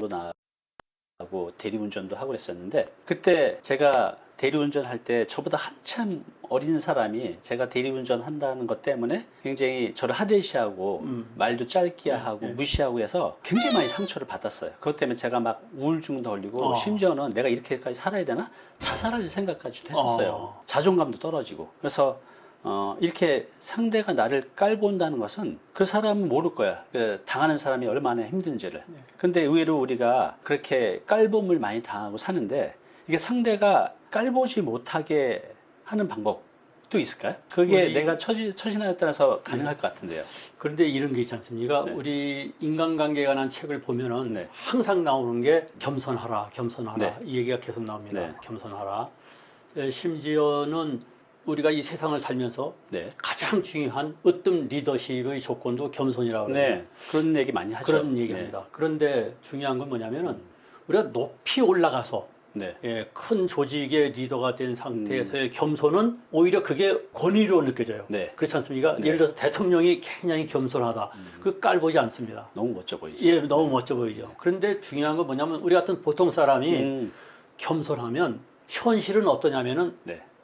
나고 대리운전도 하고 그랬었는데, 그때 제가 대리운전 할 때 저보다 한참 어린 사람이 제가 대리운전 한다는 것 때문에 굉장히 저를 하대시하고 말도 짧게 하고 무시하고 해서 굉장히 많이 상처를 받았어요. 그것 때문에 제가 막 우울증도 걸리고 심지어는 내가 이렇게까지 살아야 되나? 자살할 생각까지도 했었어요. 자존감도 떨어지고. 그래서 이렇게 상대가 나를 깔본다는 것은 그 사람은 모를 거야. 그 당하는 사람이 얼마나 힘든지를. 근데 의외로 우리가 그렇게 깔봄을 많이 당하고 사는데, 이게 상대가 깔보지 못하게 하는 방법도 있을까요? 그게 내가 처신하에 따라서 가능할 것 같은데요. 그런데 이런 게 있지 않습니까? 우리 인간관계에 관한 책을 보면은 항상 나오는 게 겸손하라, 겸손하라. 이 얘기가 계속 나옵니다. 겸손하라. 심지어는 우리가 이 세상을 살면서 가장 중요한 으뜸 리더십의 조건도 겸손이라고 그래요. 그런 얘기 많이 하죠. 그런 얘기합니다. 그런데 중요한 건 뭐냐면은 우리가 높이 올라가서 큰 조직의 리더가 된 상태에서의 겸손은 오히려 그게 권위로 느껴져요. 그렇지 않습니까? 예를 들어서 대통령이 굉장히 겸손하다. 그 깔보지 않습니다. 너무 멋져 보이죠. 예, 너무 멋져 보이죠. 그런데 중요한 건 뭐냐면 우리 같은 보통 사람이 겸손하면 현실은 어떠냐면은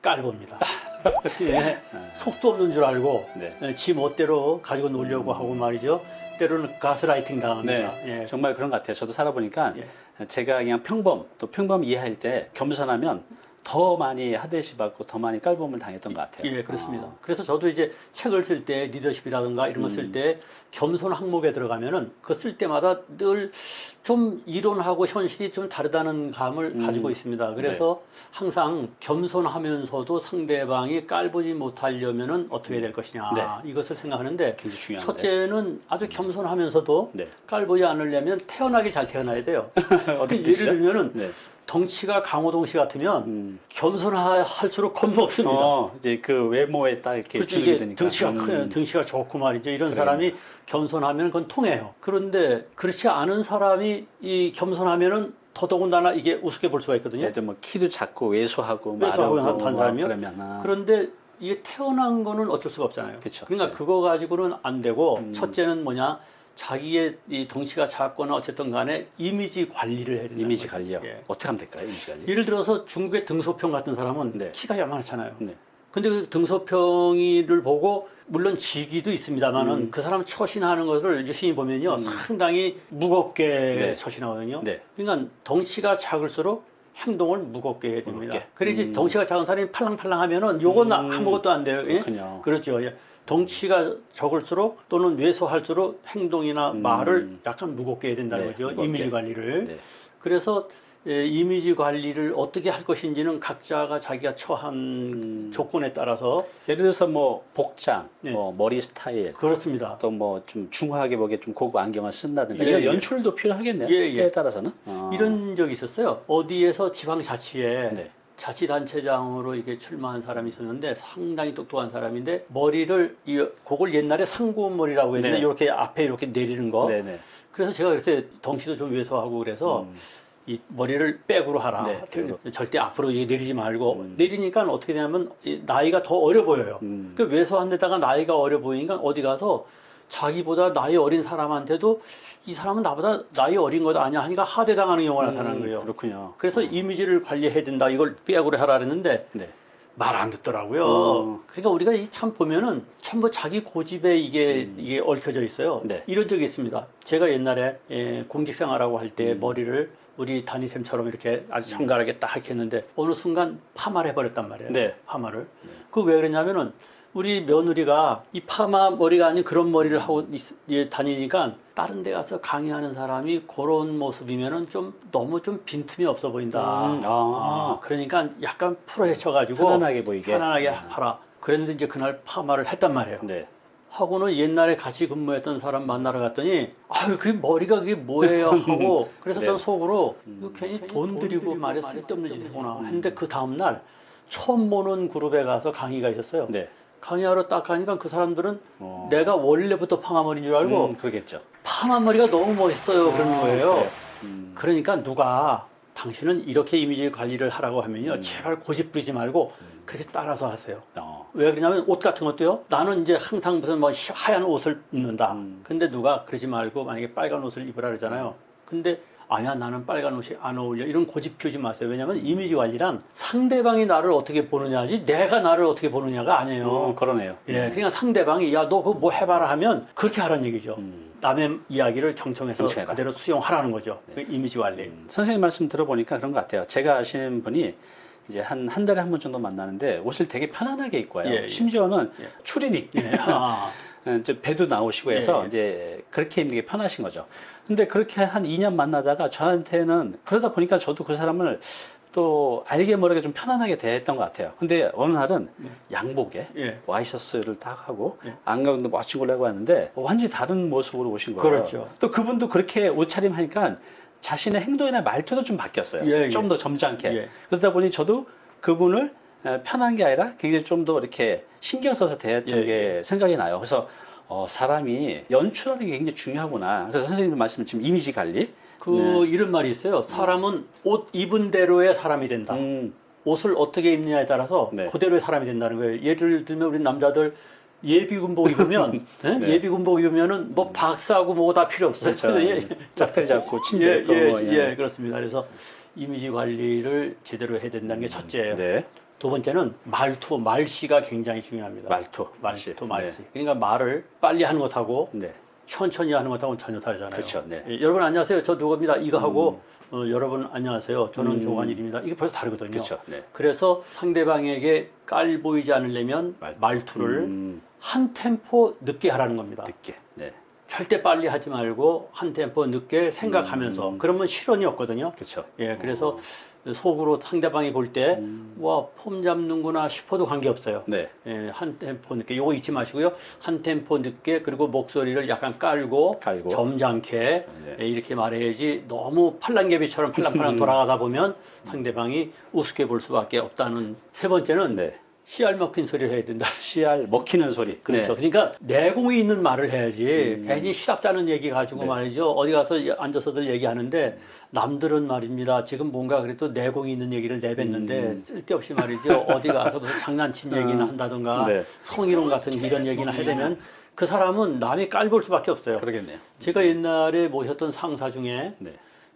깔봅니다. 속도 없는 줄 알고 지 멋대로 가지고 놀려고 하고 말이죠. 때로는 가스라이팅 당합니다. 정말 그런 것 같아요. 저도 살아보니까 제가 그냥 평범 이해할 때 겸손하면 더 많이 하대시 받고 더 많이 깔봄을 당했던 것 같아요. 예, 그렇습니다. 그래서 저도 이제 책을 쓸 때 리더십이라든가 이런 거 쓸 때 겸손 항목에 들어가면은 그 쓸 때마다 늘 좀 이론하고 현실이 좀 다르다는 감을 가지고 있습니다. 그래서 항상 겸손하면서도 상대방이 깔보지 못하려면은 어떻게 해야 될 것이냐 이것을 생각하는데, 굉장히 중요한데. 첫째는 아주 겸손하면서도 깔보지 않으려면 태어나기 잘 태어나야 돼요. 어떻게 예를 들면은 덩치가 강호동 씨 같으면 겸손할수록 겁먹습니다. 이제 그 외모에 딱 이렇게 그렇죠. 주눅이 이게 드니까. 덩치가 크요, 덩치가 좋고 말이죠. 이런 사람이 겸손하면 그건 통해요. 그런데 그렇지 않은 사람이 이 겸손하면은 더더군다나 이게 우습게 볼 수가 있거든요. 예를 들어 뭐 키도 작고 왜소하고 왜소하고 한 뭐 사람이요. 그러면 그런데 이게 태어난 거는 어쩔 수가 없잖아요. 그러니까 그거 가지고는 안 되고, 첫째는 뭐냐? 자기의 이 덩치가 작거나 어쨌든 간에 이미지 관리를 해야 된다. 이미지 관리요? 어떻게 하면 될까요? 이미지 관리? 예를 들어서 중국의 등소평 같은 사람은 키가 요만하잖아요. 근데 그 등소평이를 보고 물론 직위도 있습니다만은 그 사람 처신하는 것을 유심히 보면요 상당히 무겁게 처신하거든요. 그러니까 덩치가 작을수록 행동을 무겁게 해야 됩니다. 그래야지 덩치가 작은 사람이 팔랑팔랑하면은 요건 아무것도 안 돼요. 그렇죠. 덩치가 적을수록 또는 왜소할수록 행동이나 말을 약간 무겁게 해야 된다는 거죠. 이미지 관리를. 그래서 이미지 관리를 어떻게 할 것인지는 각자가 자기가 처한 조건에 따라서, 예를 들어서 뭐 복장, 뭐 머리 스타일, 그렇습니다. 또 뭐 좀 중후하게 보기에 좀 고급 안경을 쓴다든가 이런 연출도 필요하겠네요. 때에 따라서는. 이런 적이 있었어요. 어디에서 지방자치에 자치단체장으로 이렇게 출마한 사람이 있었는데 상당히 똑똑한 사람인데, 머리를 그걸 옛날에 상고머리라고 했는데 이렇게 앞에 이렇게 내리는 거. 그래서 제가 그랬어요. 덩치도 좀 왜소하고 그래서 이 머리를 백으로 하라. 절대 앞으로 내리지 말고. 내리니까 어떻게 되냐면 나이가 더 어려 보여요. 그 왜소한 데다가 나이가 어려 보이니까 어디 가서 자기보다 나이 어린 사람한테도 이 사람은 나보다 나이 어린 거다 아니야 하니까 하대당하는 경우가 나타나는 거예요. 그렇군요. 그래서 이미지를 관리해야 된다. 이걸 백으로 하라 그랬는데 말 안 듣더라고요. 그러니까 우리가 참 보면은 전부 자기 고집에 이게 얽혀져 있어요. 이런 적이 있습니다. 제가 옛날에 공직생활하고 할 때 머리를 우리 담임쌤처럼 이렇게 아주 정갈하게 딱 이렇게 했는데 어느 순간 파마를 해버렸단 말이에요. 파마를. 그 왜 그러냐면은 우리 며느리가 이 파마 머리가 아닌 그런 머리를 하고 다니니까 다른 데 가서 강의하는 사람이 그런 모습이면은 너무 좀 빈틈이 없어 보인다. 그러니까 약간 풀어헤쳐가지고 편안하게 보이게. 편안하게 하라. 그랬는데 이제 그날 파마를 했단 말이에요. 하고는 옛날에 같이 근무했던 사람 만나러 갔더니 아유 그 머리가 그게 뭐예요 하고 그래서 전 속으로 이거 괜히 돈 들이고 말이야 쓸데없는 짓 했구나 했는데, 그 다음날 처음 보는 그룹에 가서 강의가 있었어요. 강의하러 딱 가니까 그 사람들은 내가 원래부터 파마머리인 줄 알고 그러겠죠. 파마머리가 너무 멋있어요 그러는 거예요. 그러니까 누가 당신은 이렇게 이미지 관리를 하라고 하면요 제발 고집 부리지 말고 그렇게 따라서 하세요. 왜 그러냐면 옷 같은 것도요, 나는 이제 항상 무슨 뭐 하얀 옷을 입는다. 근데 누가 그러지 말고 만약에 빨간 옷을 입으라 그러잖아요. 근데 아니야 나는 빨간 옷이 안 어울려 이런 고집 피우지 마세요. 왜냐하면 이미지 관리란 상대방이 나를 어떻게 보느냐지 내가 나를 어떻게 보느냐가 아니에요. 그러네요. 예, 그러니까 상대방이 야 너 그거 뭐 해봐라 하면 그렇게 하라는 얘기죠. 남의 이야기를 경청해서 경청해라. 그대로 수용하라는 거죠. 그 이미지 관리. 선생님 말씀 들어보니까 그런 것 같아요. 제가 아시는 분이 이제 한 달에 한 번 정도 만나는데 옷을 되게 편안하게 입고 와요. 예, 예. 심지어는 예. 추리닝. 예. 아. 이제 배도 나오시고 해서 예, 예. 이제 그렇게 입는 게 편하신 거죠. 근데 그렇게 한 2년 만나다가 저한테는 그러다 보니까 저도 그 사람을 또 알게 모르게 좀 편안하게 대했던 것 같아요. 근데 어느 날은 양복에 예. 와이셔츠를 딱 하고 예. 안경도 멋진 걸로 하고 왔는데 완전히 다른 모습으로 오신 거예요. 그렇죠. 또 그분도 그렇게 옷차림 하니까 자신의 행동이나 말투도 좀 바뀌었어요. 예, 예. 좀 더 점잖게. 예. 그러다 보니 저도 그분을 편한 게 아니라 굉장히 좀 더 이렇게 신경 써서 대했던 예, 게 생각이 나요. 그래서 사람이 연출하는 게 굉장히 중요하구나. 그래서 선생님 말씀 지금 이미지 관리. 이런 말이 있어요. 사람은 옷 입은 대로의 사람이 된다. 옷을 어떻게 입느냐에 따라서 네. 그대로의 사람이 된다는 거예요. 예를 들면 우리 남자들 예비군복 입으면 예? 네. 예비군복 입으면은 뭐 박사하고 뭐 다 필요 없어요. 그렇죠. 그래서 짝다리 잡고 침대 예, 입고 예, 그렇습니다. 그래서 이미지 관리를 제대로 해야 된다는 게 첫째예요. 네. 두 번째는 말투, 말씨가 굉장히 중요합니다. 말투. 말씨. 그러니까 말을 빨리 하는 것하고 네. 천천히 하는 것하고는 전혀 다르잖아요. 그렇죠. 네. 예, 여러분 안녕하세요. 저 누구입니다. 이거 하고 여러분 안녕하세요. 저는 조관일입니다. 이게 벌써 다르거든요. 그렇죠. 네. 그래서 상대방에게 깔 보이지 않으려면 말투를 한 템포 늦게 하라는 겁니다. 늦게. 네. 절대 빨리 하지 말고 한 템포 늦게 생각하면서 그러면 실언이 없거든요. 그렇죠. 예, 그래서 속으로 상대방이 볼 때 와 폼 잡는구나 싶어도 관계없어요. 네. 예, 한 템포 늦게 요거 잊지 마시고요. 한 템포 늦게 그리고 목소리를 약간 깔고 점잖게 네. 예, 이렇게 말해야지 너무 팔랑개비처럼 팔랑팔랑 돌아가다 보면 상대방이 우습게 볼 수밖에 없다는. 세 번째는 네. 씨알 먹힌 소리를 해야 된다. 씨알 먹히는 소리. 그렇죠. 네. 그러니까 내공이 있는 말을 해야지 괜히 시답잖은 얘기 가지고 네. 말이죠. 어디 가서 앉아서들 얘기하는데 남들은 말입니다. 지금 뭔가 그래도 내공이 있는 얘기를 내뱉는데 쓸데없이 말이죠. 어디 가서 무슨 장난친 얘기나 한다든가 네. 성희롱 같은 이런 얘기나 해대면 그 사람은 남이 깔볼 수밖에 없어요. 그러겠네요. 제가 옛날에 모셨던 상사 중에 네.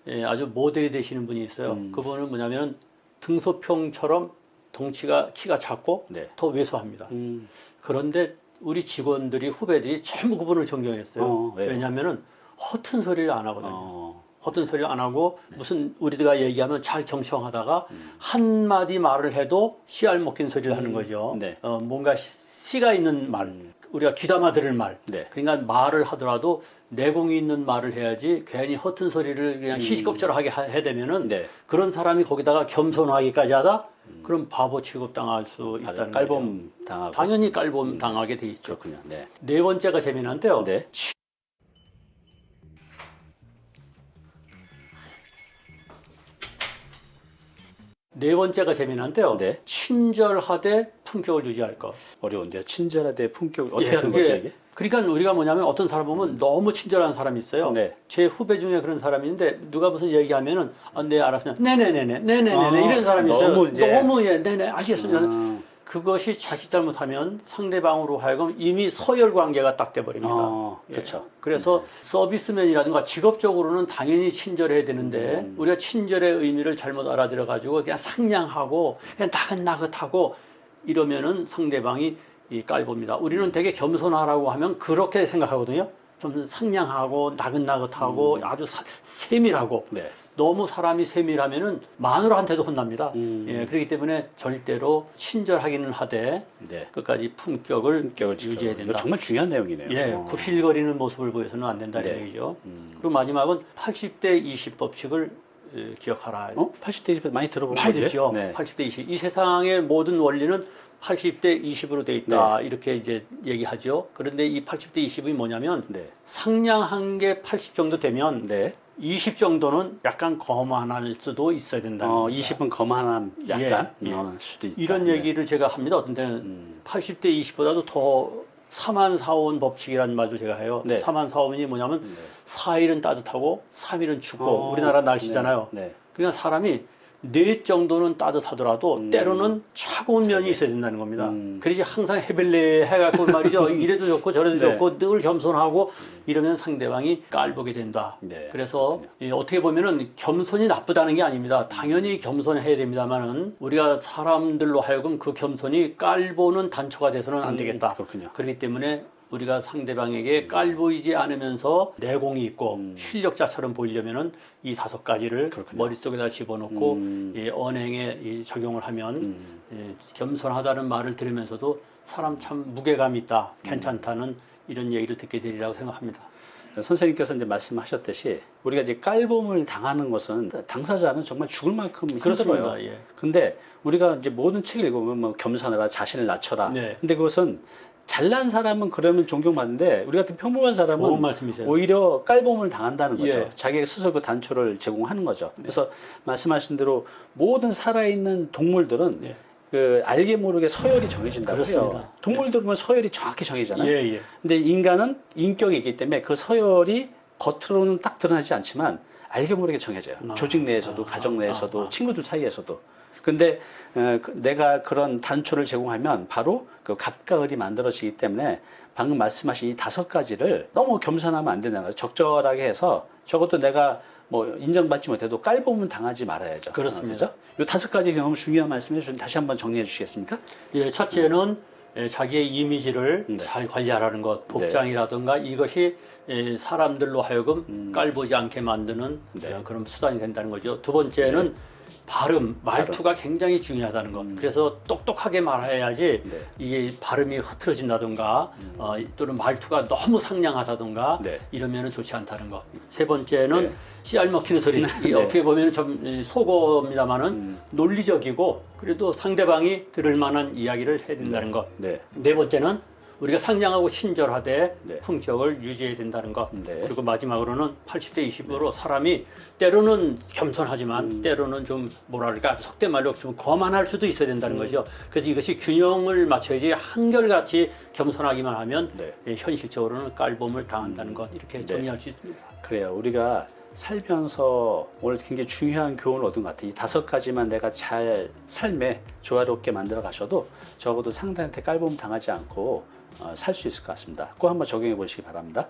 예, 아주 모델이 되시는 분이 있어요. 그분은 뭐냐면 등소평처럼 덩치가 키가 작고 네. 더 왜소합니다. 그런데 우리 직원들이 후배들이 전부 그분을 존경했어요. 왜요? 왜냐하면은 허튼 소리를 안 하거든요. 허튼 소리를 안 하고 무슨 우리가 얘기하면 잘 경청하다가 한 마디 말을 해도 씨알 먹힌 소리를 하는 거죠. 네. 뭔가 씨가 있는 말, 우리가 귀담아 들을 말. 네. 그러니까 말을 하더라도 내공이 있는 말을 해야지 괜히 허튼 소리를 그냥 시시껍절하게 해대면은 네. 그런 사람이 거기다가 겸손하기까지 하다 그럼 바보 취급 당할 수 있다는 깔봄 거죠. 당하고. 당연히 깔봄 당하게 돼 있죠. 그렇군요. 네. 네 번째가 재미난데요. 네. 네 번째가 재미난데요. 네. 친절하되 품격을 유지할 것. 어려운데요. 친절하되 품격 어떻게 예, 하는 그게 거죠 이게? 그러니까 우리가 뭐냐면 어떤 사람 보면 너무 친절한 사람이 있어요. 네. 제 후배 중에 그런 사람이 있는데 누가 무슨 얘기하면은 네 알았으면 네네네네 이런 사람이 있어요. 너무 예 네네 알겠습니다. 그것이 자칫 잘못하면 상대방으로 하여금 이미 서열 관계가 딱 돼버립니다. 그렇죠. 그래서 서비스맨이라든가 직업적으로는 당연히 친절해야 되는데 우리가 친절의 의미를 잘못 알아들어 가지고 그냥 상냥하고 그냥 나긋나긋하고 이러면은 상대방이 깔봅니다. 우리는 되게 겸손하라고 하면 그렇게 생각하거든요. 좀 상냥하고 나긋나긋하고 아주 세밀하고. 네. 너무 사람이 세밀하면은 마누라한테도 혼납니다. 예, 그렇기 때문에 절대로 친절하기는 하되 네. 끝까지 품격을 유지해야 된다. 이거 정말 중요한 내용이네요. 예, 구실거리는 모습을 보여서는 안 된다는 네. 얘기죠. 그리고 마지막은 80대 20 법칙을 기억하라. 80대 20 많이 들어본 많이 거죠? 듣죠. 네. 80대 20. 이 세상의 모든 원리는 80대 20으로 돼 있다. 이렇게 이제 얘기하죠. 그런데 이 80대 20이 뭐냐면 네. 상냥한 게 80 정도 되면 네. 20 정도는 약간 거만할 수도 있어야 된다는 겁니다. 20은 거만함 약간 예. 수도 있다. 이런 네. 얘기를 제가 합니다. 어떤 때는 80대 20보다도 더 사만사온 법칙이라는 말도 제가 해요. 네. 사만사온이 뭐냐면 네. 4일은 따뜻하고 3일은 춥고 우리나라 날씨잖아요. 네. 그러니까 사람이 뇌 정도는 따뜻하더라도 때로는 차가운 면이 있어야 된다는 겁니다. 그래야지 항상 해벨레 해갖고 말이죠. 이래도 좋고 저래도 네. 좋고 늘 겸손하고 이러면 상대방이 깔보게 된다. 네. 그래서 어떻게 보면은 겸손이 나쁘다는 게 아닙니다. 당연히 겸손해야 됩니다만은 우리가 사람들로 하여금 그 겸손이 깔보는 단초가 돼서는 안 되겠다. 그렇군요. 그렇기 때문에 우리가 상대방에게 깔보이지 않으면서 내공이 있고 실력자처럼 보이려면은 이 5가지를 그렇군요. 머릿속에다 집어넣고 이 언행에 이 적용을 하면 겸손하다는 말을 들으면서도 사람 참 무게감 있다, 괜찮다는 이런 얘기를 듣게 되리라고 생각합니다. 선생님께서 이제 말씀하셨듯이 우리가 이제 깔봄을 당하는 것은 당사자는 정말 죽을 만큼 힘들어요. 그렇습니다. 예. 근데 우리가 이제 모든 책을 읽으면 뭐 겸손하라, 자신을 낮춰라. 네. 근데 그것은 잘난 사람은 그러면 존경받는데 우리 같은 평범한 좋은 사람은 말씀이세요. 오히려 깔봄을 당한다는 거죠. 예. 자기가 스스로 그 단초를 제공하는 거죠. 그래서 말씀하신 대로 모든 살아있는 동물들은 예. 그 알게 모르게 서열이 정해진다고 그렇습니다. 해요. 동물들 보면 서열이 정확히 정해지잖아요. 예, 예. 근데 인간은 인격이 있기 때문에 그 서열이 겉으로는 딱 드러나지 않지만 알게 모르게 정해져요. 조직 내에서도, 가정 내에서도, 친구들 사이에서도. 근데 내가 그런 단초를 제공하면 바로 그 갑과 을이 만들어지기 때문에 방금 말씀하신 이 5가지를 너무 겸손하면 안 된다는 거죠. 적절하게 해서 적어도 내가 뭐 인정받지 못해도 깔보면 당하지 말아야죠. 그렇습니다. 이 5가지 너무 중요한 말씀해 주신 다시 한번 정리해 주시겠습니까? 예, 첫째는 자기의 이미지를 네. 잘 관리하라는 것, 복장이라든가 이것이 사람들로 하여금 깔보지 않게 만드는 그런 수단이 된다는 거죠. 두 번째는 발음, 말투가 굉장히 중요하다는 것. 그래서 똑똑하게 말해야지 이게 발음이 흐트러진다든가 또는 말투가 너무 상냥하다든가 이러면 좋지 않다는 것. 세 번째는 씨알 먹히는 소리. 이 어떻게 보면 좀 속어입니다만은 논리적이고 그래도 상대방이 들을 만한 이야기를 해야 된다는 것. 네 번째는 우리가 상냥하고 친절하되 품격을 유지해야 된다는 것. 그리고 마지막으로는 80대 20으로 사람이 때로는 겸손하지만 때로는 좀 뭐랄까 속된 말로 좀 거만할 수도 있어야 된다는 거죠. 그래서 이것이 균형을 맞춰야지 한결같이 겸손하기만 하면 현실적으로는 깔봄을 당한다는 것. 이렇게 정리할 수 있습니다. 그래요. 우리가 살면서 오늘 굉장히 중요한 교훈을 얻은 것 같아요. 이 5가지만 내가 잘 삶에 조화롭게 만들어 가셔도 적어도 상대한테 깔봄 당하지 않고 살 수 있을 것 같습니다. 꼭 한번 적용해 보시기 바랍니다.